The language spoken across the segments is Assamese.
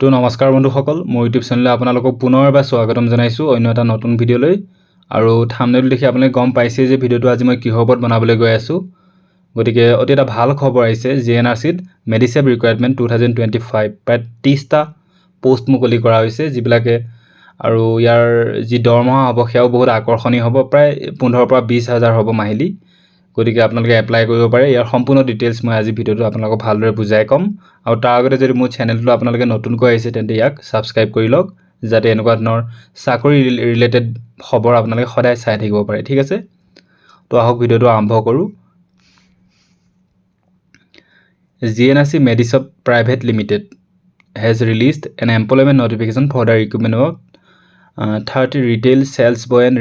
তো নমস্কাৰ বন্ধুসকল, মোৰ ইউটিউব চেনেলে আপোনালোকক পুনৰ এবাৰ স্বাগতম জনাইছোঁ অন্য এটা নতুন ভিডিঅ'লৈ। আৰু থাম্বনেইল দেখি আপোনালোকে গম পাইছে যে ভিডিঅ'টো আজি মই কিহৰ ওপৰত বনাবলৈ গৈ আছোঁ। গতিকে অতি এটা ভাল খবৰ আহিছে, GNRCত মেডিচেভ ৰিকুৱাৰমেণ্ট 2025 প্ৰায় 30টা পোষ্ট মুকলি কৰা হৈছে, যিবিলাকে আৰু ইয়াৰ যি দৰমহা হ'ব সেয়াও বহুত আকৰ্ষণীয় হ'ব, প্ৰায় 15 পৰা 20,000 হ'ব মাহিলী। গতিকে আপোনালোকে এপ্লাই কৰিব পাৰে। ইয়াৰ সম্পূৰ্ণ ডিটেইলছ মই আজি ভিডিঅ'টো আপোনালোকক ভালদৰে বুজাই ক'ম। আৰু তাৰ আগতে যদি মোৰ চেনেলটো আপোনালোকে নতুনকৈ আহিছে তেন্তে ইয়াক ছাবস্ক্ৰাইব কৰি লওক, যাতে এনেকুৱা ধৰণৰ চাকৰি ৰিলেটেড খবৰ আপোনালোকে সদায় চাই থাকিব পাৰে। ঠিক আছে, তো আহক ভিডিঅ'টো আৰম্ভ কৰোঁ। GNRC Medisoft Private Limited has released an employment notification for the recruitment of 30 retail sales boy and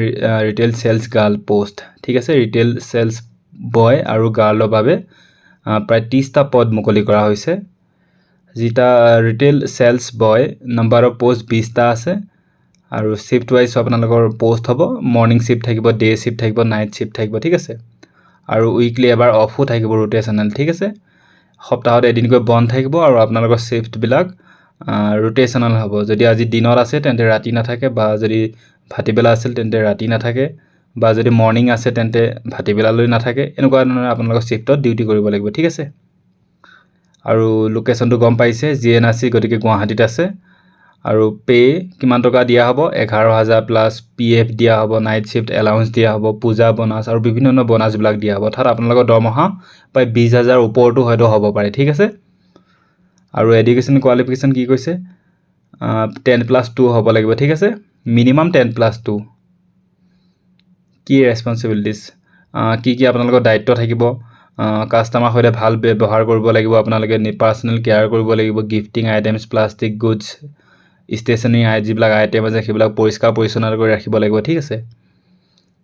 retail sales girl post. ঠিক আছে, ৰিটেইল চেলছ বয় আৰু গাৰ্লৰ বাবে প্ৰায় 30টা পদ মুকলি কৰা হৈছে। যেটা retail sales boy number of post 20টা আছে, আৰু শিফ্ট ৱাইজ আপোনালোকৰ পোষ্ট হ'ব। মৰ্নিং শিফ্ট থাকিব, ডে শিফ্ট থাকিব, নাইট শিফ্ট থাকিব। ঠিক আছে, আৰু উইকলি এবাৰ অফো থাকিব, ৰোটেশ্যনেল। ঠিক আছে, সপ্তাহত এদিনকৈ বন্ধ থাকিব, আৰু আপোনালোকৰ শিফ্টবিলাক ৰোটেশ্যনেল হ'ব। যদি আজি দিনত আছে তেন্তে ৰাতি নাথাকে, বা যদি ভাটিবেলা আছিল তেন্তে ৰাতি নাথাকে, বা যদি মৰ্নিং আছে তেন্তে ভাটিবেলালৈ নাথাকে। এনেকুৱা ধৰণৰ আপোনালোকৰ শিফ্টত ডিউটি কৰিব লাগিব। ঠিক আছে, আৰু লোকেশ্যনটো গম পাইছে, GNRC, গতিকে গুৱাহাটীত আছে। আৰু পে কিমান টকা দিয়া হ'ব? 11,000 প্লাছ PF দিয়া হ'ব, নাইট শিফ্ট এলাউন্স দিয়া হ'ব, পূজা বোনাছ আৰু বিভিন্ন ধৰণৰ বোনাছবিলাক দিয়া হ'ব। অৰ্থাৎ আপোনালোকৰ দৰমহা প্ৰায় 20,000 ওপৰতো হয়তো হ'ব পাৰে। ঠিক আছে, আৰু এডুকেশ্যন কোৱালিফিকেশ্যন কি কৈছে? 10+2 হ'ব লাগিব। ঠিক আছে, মিনিমাম 10+2। কি ৰেছপনচিবিলিটিছ, কি আপোনালোকৰ দায়িত্ব থাকিব? কাষ্টমাৰৰ সৈতে ভাল ব্যৱহাৰ কৰিব লাগিব, আপোনালোকে পাৰ্চনেল কেয়াৰ কৰিব লাগিব, gifting items, plastic goods, stationery যিবিলাক আইটেম আছে সেইবিলাক পৰিষ্কাৰ পৰিচ্ছন্ন কৰি ৰাখিব লাগিব। ঠিক আছে,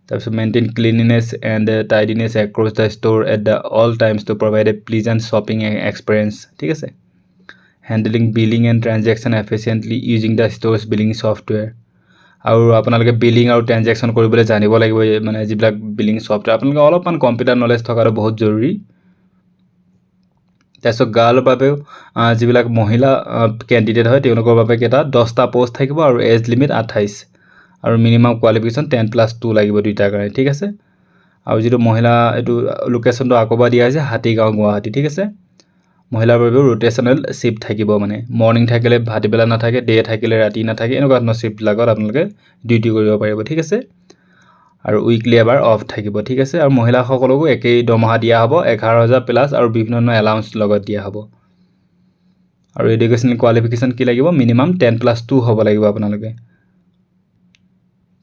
তাৰপিছত maintain cleanliness and tidiness across the store at the all times to provide a pleasant shopping experience. ঠিক আছে, handling billing and transaction efficiently using the store's billing software. আৰু আপোনালোকে বিলিং আৰু ট্ৰানজেকশ্যন কৰিবলৈ জানিব লাগিব, মানে যিবিলাক বিলিং ছফ্টৱেৰ। আপোনালোকে অলপমান কম্পিউটাৰ নলেজ থকাটো বহুত জৰুৰী। তাৰপিছত গাৰ্লৰ বাবেও যিবিলাক মহিলা কেণ্ডিডেট হয় তেওঁলোকৰ বাবে কেইটা 10টা পোষ্ট থাকিব, আৰু এজ লিমিট 28, আৰু মিনিমাম কোৱালিফিকেশ্যন 10+2 লাগিব দুইটাৰ কাৰণে। ঠিক আছে, আৰু যিটো মহিলা, এইটো লোকেশ্যনটো আকৌবাৰ দিয়া হৈছে হাতীগাঁও, গুৱাহাটী। ঠিক আছে, মহিলাৰ বাবেও ৰোটেশ্যনেল শিফ্ট থাকিব, মানে মৰ্নিং থাকিলে ভাটিবেলা নাথাকে, ডে থাকিলে ৰাতি নাথাকে। এনেকুৱা ধৰণৰ শিফ্টবিলাকত আপোনালোকে ডিউটি কৰিব পাৰিব। ঠিক আছে, আৰু উইকলি এবাৰ অফ থাকিব। ঠিক আছে, আৰু মহিলাসকলকো একেই দৰমহা দিয়া হ'ব, 11,000 প্লাছ আৰু বিভিন্ন ধৰণৰ এলাউন্স লগত দিয়া হ'ব। আৰু এডুকেশ্যনেল কোৱালিফিকেশ্যন কি লাগিব? মিনিমাম 10+2 হ'ব লাগিব আপোনালোকে।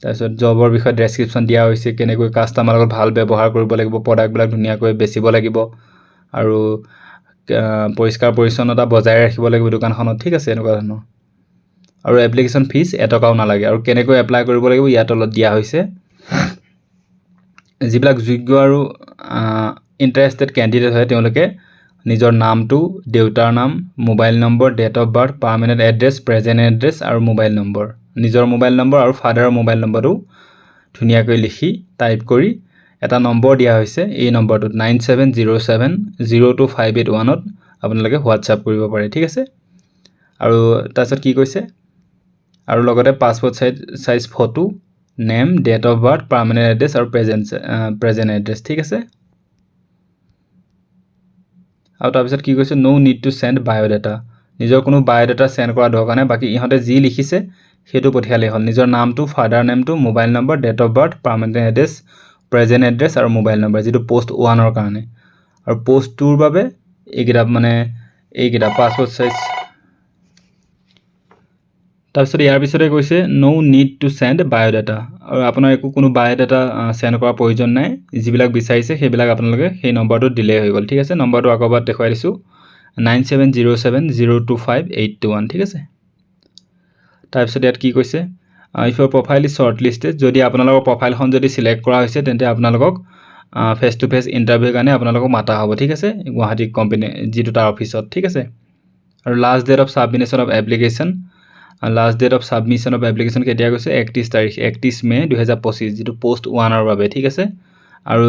তাৰপিছত জবৰ বিষয়ে ডেছক্ৰিপশ্যন দিয়া হৈছে, কেনেকৈ কাষ্টমাৰৰ লগত ভাল ব্যৱহাৰ কৰিব লাগিব, প্ৰডাক্টবিলাক ধুনীয়াকৈ বেচিব লাগিব, আৰু পৰিষ্কাৰ পৰিচ্ছন্নতা বজাই ৰাখিব লাগিব দোকানখনত। ঠিক আছে, এনেকুৱা ধৰণৰ। আৰু এপ্লিকেশ্যন ফিজ 1 টকাও নালাগে। আৰু কেনেকৈ এপ্লাই কৰিব লাগিব ইয়াত তলত দিয়া হৈছে। যিবিলাক যোগ্য আৰু ইণ্টাৰেষ্টেড কেণ্ডিডেট হয় তেওঁলোকে নিজৰ নামটো, দেউতাৰ নাম, mobile number, date of birth, permanent address, present address আৰু মোবাইল নম্বৰ, নিজৰ মোবাইল নম্বৰ আৰু ফাদাৰৰ মোবাইল নম্বৰটো ধুনীয়াকৈ লিখি টাইপ কৰি এটা নম্বৰ দিয়া হৈছে। এই নম্বৰটোত 9707025881ত আপোনালোকে হোৱাটছআপ কৰিব পাৰে। ঠিক আছে, আৰু তাৰপিছত কি কৈছে? আৰু লগতে passport size photo, name, date of birth, permanent address আৰু প্ৰেজেণ্ট এড্ৰেছ। ঠিক আছে, আৰু তাৰপিছত কি কৈছে? No need to send biodata, নিজৰ কোনো বায়'ডাটা চেণ্ড কৰা দৰকাৰ নাই। বাকী ইহঁতে যি লিখিছে সেইটো পঠিয়ালেই হ'ল। নিজৰ নামটো, father name, mobile number, date of birth, permanent address, present address আৰু মোবাইল নম্বৰ, যিটো পোষ্ট 1ৰ কাৰণে। আৰু পোষ্ট 2ৰ বাবে এইকেইটা পাছপৰ্ট চাইজ। তাৰপিছত ইয়াৰ পিছতে কৈছে no need to send biodata, আৰু আপোনাৰ কোনো বায়'ডাটা চেণ্ড কৰাৰ প্ৰয়োজন নাই। যিবিলাক বিচাৰিছে সেইবিলাক আপোনালোকে সেই নম্বৰটোত দিলেই হৈ গ'ল। ঠিক আছে, নম্বৰটো আকৌবাৰ দেখুৱাই দিছোঁ, 9707025821। ঠিক আছে, তাৰপিছত ইয়াত কি কৈছে? If Euro profile is short listed, যদি আপোনালোকৰ প্ৰফাইলখন যদি চিলেক্ট কৰা হৈছে তেন্তে আপোনালোকক ফেচ টু ফেচ ইণ্টাৰভিউৰ কাৰণে আপোনালোকক মাতা হ'ব। ঠিক আছে, গুৱাহাটী কোম্পানী যিটো তাৰ অফিচত। ঠিক আছে, আৰু last date of submission of application, last date of submission of application কেতিয়া কৈছে? 31 তাৰিখ, 31 মে 2025, যিটো পোষ্ট 1ৰ বাবে। ঠিক আছে, আৰু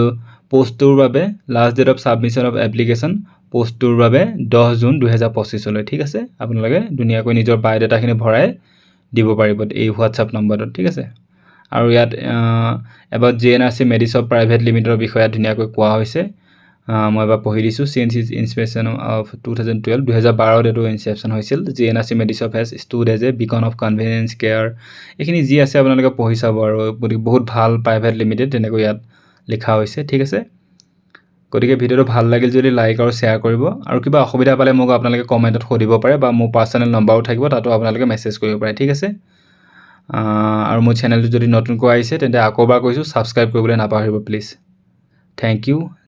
পোষ্ট 2ৰ বাবে last date of submission of application পোষ্টটোৰ বাবে 10 জুন 2025 ঠিক আছে আপোনালোকে ধুনীয়াকৈ নিজৰ বায়োডাটাখিনি ভৰাই দিব পাৰিব এই হোৱাটছআপ নম্বৰটোত ঠিক আছে আৰু ইয়াত about JNRC Medisop Private Limited বিষয়ে ধুনীয়াকৈ কোৱা হৈছে মই এবাৰ পঢ়ি দিছোঁ since its inception of 2012 2012 এটো ইনসেপশন হৈছিল JNRC Medisop has stood as a beacon of convenience care এখিনি যি আছে আপোনালোকে পঢ়ি চাব আৰু বহুত ভাল প্ৰাইভেট লিমিটেড তেনেকৈ ইয়াত লিখা হৈছে ঠিক আছে গতিকে ভিডিওটো ভাল লাগিল যদি লাইক আৰু শেয়াৰ কৰিব আৰু কিবা অসুবিধা পালে মোক আপোনালোকে কমেন্টত সুধিব পাৰে বা মোৰ পাৰ্সোনাল নম্বৰো থাকিব তাতো আপোনালোকে মেছেজ কৰিব পাৰে ঠিক আছে আৰু মোৰ চেনেলটো যদি নতুনকৈ আহিছে তেন্তে আকৌবাৰ কৈছো সাবস্ক্ৰাইব কৰিবলৈ নাপাহৰিব প্লিজ থ্যাংক ইউ